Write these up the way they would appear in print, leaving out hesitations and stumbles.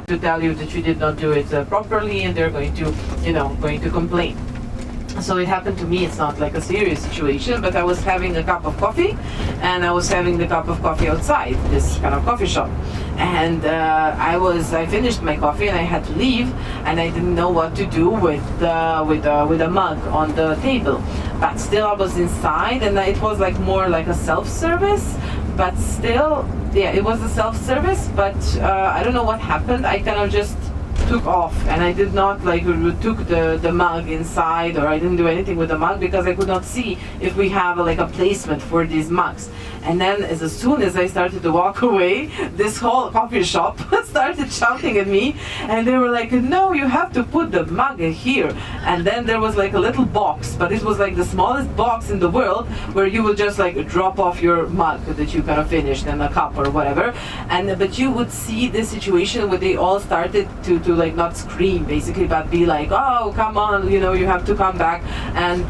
to tell you that you did not do it properly, and they're going to, going to complain. So it happened to me. It's not like a serious situation, but I was having a cup of coffee, and I was having the cup of coffee outside this kind of coffee shop, and I finished my coffee and I had to leave, and I didn't know what to do with a mug on the table. But still, I was inside, and it was like more like a self-service, but still, yeah, it was a self-service. But I don't know what happened. I kind of just took off, and I did not like took the mug inside, or I didn't do anything with the mug because I could not see if we have like a placement for these mugs. And then as soon as I started to walk away, this whole coffee shop started shouting at me, and they were like, no, you have to put the mug in here. And then there was like a little box, but it was like the smallest box in the world, where you would just like drop off your mug that you kind of finished in a cup or whatever. And but you would see this situation where they all started to like not scream basically, but be like, oh, come on, you have to come back and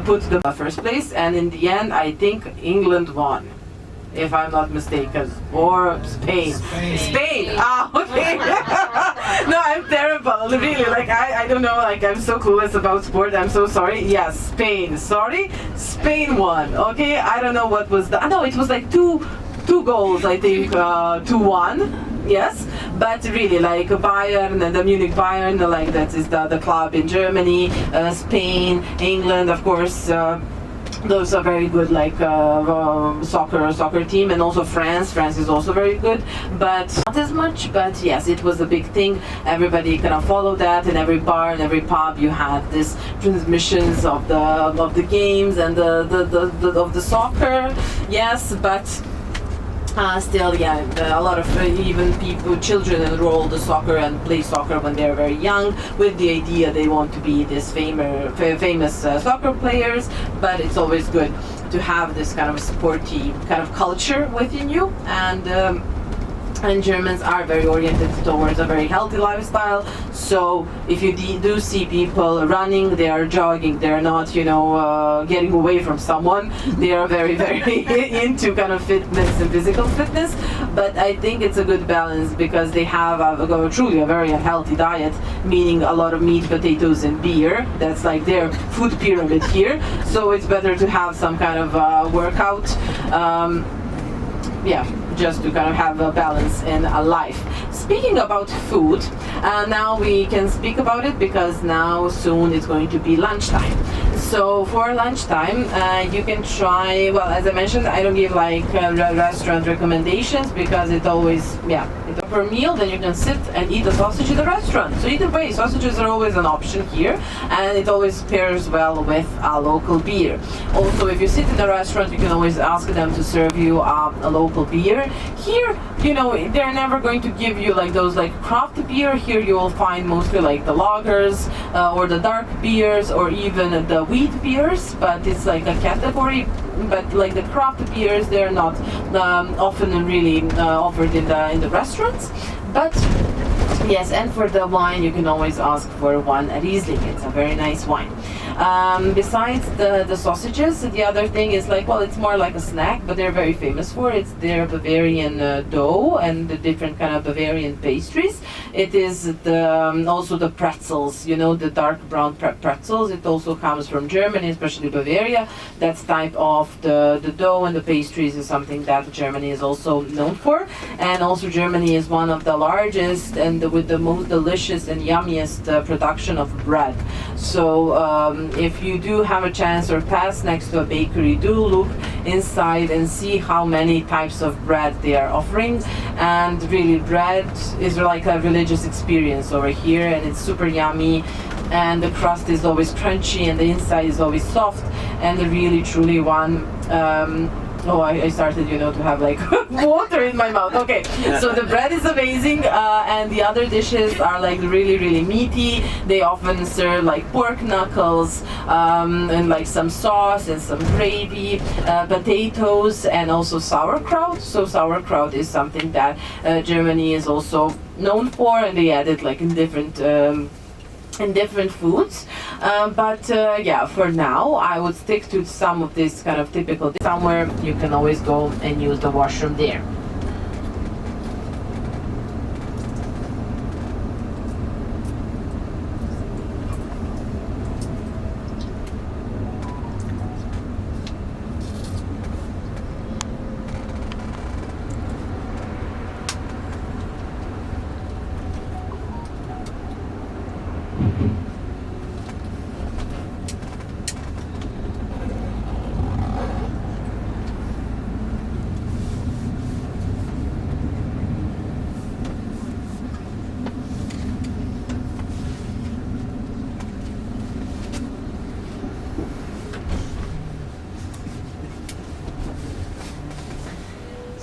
put the first place. And in the end, I think England won, if I'm not mistaken, or Spain. Ah, okay. No, I'm terrible, really. Like I don't know. Like I'm so clueless about sport. I'm so sorry. Yes, Spain. Sorry, Spain won. Okay, I don't know what was the. No, it was like two goals. I think 2-1. Yes, but really, like Bayern and the Munich Bayern, like that is the club in Germany, Spain, England, of course. Those are very good, like soccer team, and also France. France is also very good, but not as much. But yes, it was a big thing. Everybody kind of followed that. In every bar and every pub, you had this transmissions of the games and of the soccer. Yes, but. Still, yeah, a lot of even children enroll the soccer and play soccer when they're very young, with the idea they want to be this famous soccer players. But it's always good to have this kind of sporty kind of culture within you, and Germans are very oriented towards a very healthy lifestyle. So if you do see people running, they are jogging, they're not, getting away from someone. They are very, very into kind of fitness and physical fitness. But I think it's a good balance, because they have truly a very unhealthy diet, meaning a lot of meat, potatoes, and beer. That's like their food pyramid here. So it's better to have some kind of workout. Just to kind of have a balance in a life. Speaking about food, now we can speak about it, because now soon it's going to be lunchtime. So for lunchtime, you can try, well, as I mentioned, I don't give like restaurant recommendations, because it always, per meal, then you can sit and eat a sausage in a restaurant. So either way, sausages are always an option here, and it always pairs well with a local beer. Also, if you sit in a restaurant, you can always ask them to serve you a local beer. Here, they're never going to give you like those like craft beer. Here you will find mostly like the lagers or the dark beers, or even the wheat beers, but it's like a category. But like the craft beers, they're not often really offered in the restaurants. But yes, and for the wine, you can always ask for one Riesling. It's a very nice wine. Besides the sausages, the other thing is like, well, it's more like a snack, but they're very famous for it. It's their Bavarian dough and the different kind of Bavarian pastries. It is also the pretzels, the dark brown pretzels. It also comes from Germany, especially Bavaria. That type of the dough and the pastries is something that Germany is also known for. And also Germany is one of the largest and with the most delicious and yummiest production of bread. So if you do have a chance or pass next to a bakery, do look inside and see how many types of bread they are offering. And really, bread is like a religious experience over here, and it's super yummy, and the crust is always crunchy and the inside is always soft, and really truly one I started, to have like water in my mouth. Okay, so the bread is amazing, and the other dishes are like really, really meaty. They often serve like pork knuckles, and like some sauce and some gravy, potatoes, and also sauerkraut. So sauerkraut is something that Germany is also known for, and they add it like in different foods, but for now I would stick to some of this kind of typical. Somewhere you can always go and use the washroom there.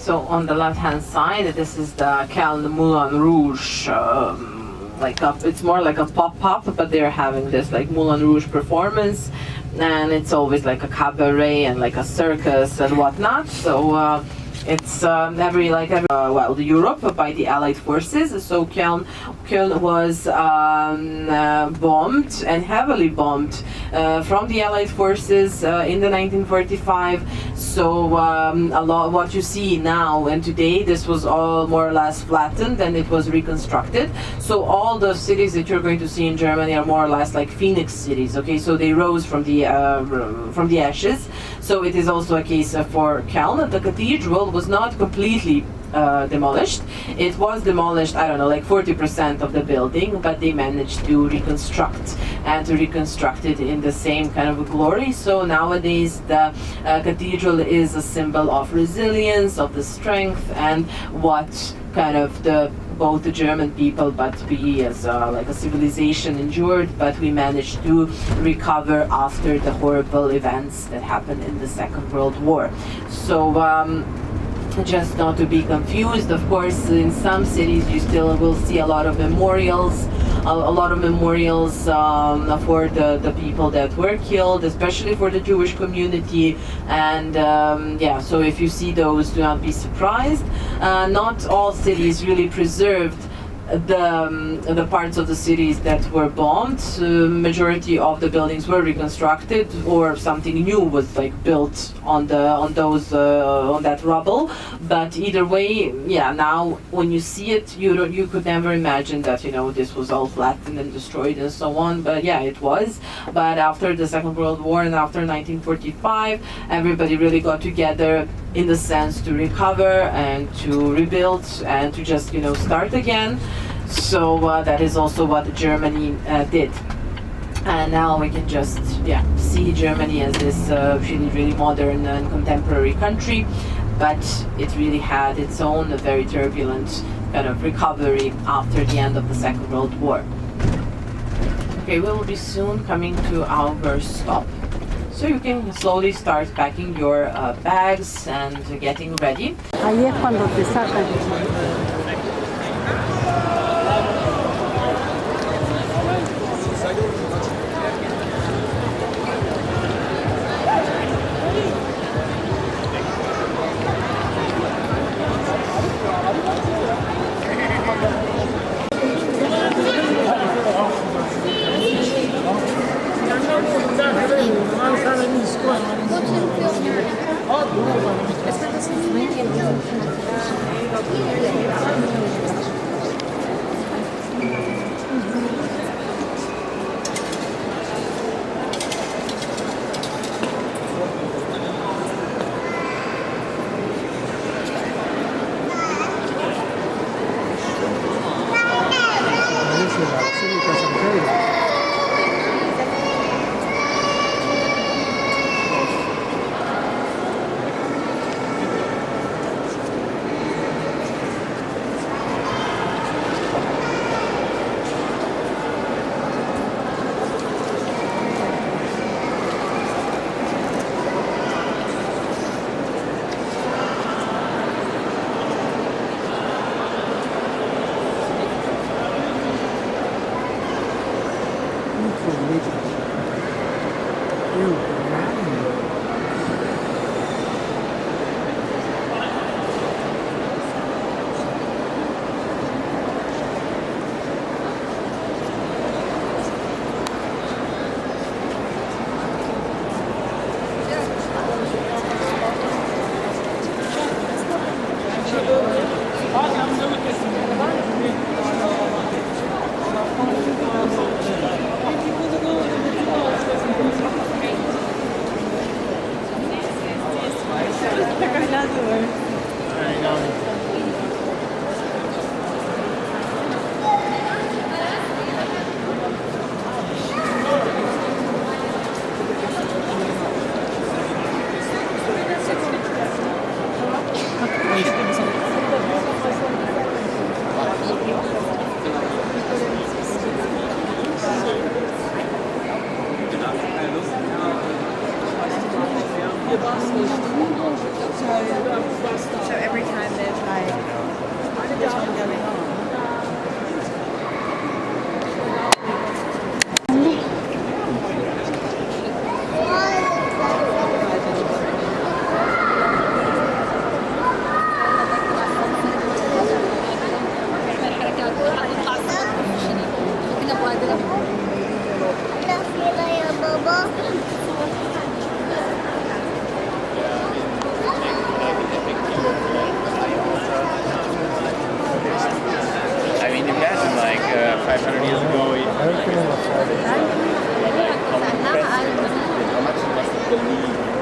So on the left-hand side, this is the Cologne Moulin Rouge. It's more like a pop-up, but they're having this like Moulin Rouge performance, and it's always like a cabaret and like a circus and whatnot. So it's the Europe by the Allied forces. So Köln was bombed and heavily bombed from the Allied forces in the 1945. So a lot what you see now and today, this was all more or less flattened and it was reconstructed. So all the cities that you're going to see in Germany are more or less like phoenix cities. Okay, so they rose from the ashes. So it is also a case for Köln. The cathedral was not completely demolished. It was demolished, I don't know, like 40% of the building, but they managed to reconstruct it in the same kind of glory. So nowadays the cathedral is a symbol of resilience, of the strength, and what kind of both the German people, but we as like a civilization endured, but we managed to recover after the horrible events that happened in the Second World War. So just not to be confused, of course, in some cities you still will see a lot of memorials, for the people that were killed, especially for the Jewish community. And so if you see those, do not be surprised. Not all cities really preserved the parts of the cities that were bombed. Majority of the buildings were reconstructed, or something new was like built on that rubble. But either way, now when you see it, you could never imagine that this was all flattened and destroyed and so on. But it was. But after the Second World War and after 1945, everybody really got together in the sense to recover and to rebuild and to just start again. So that is also what Germany did. And now we can just see Germany as this really modern and contemporary country, but it really had its own very turbulent kind of recovery after the end of the Second World War. Okay, we will be soon coming to our stop. So you can slowly start packing your bags and getting ready. Ahí es cuando te sacan. Es que das ist 500 years ago, how much it must have believed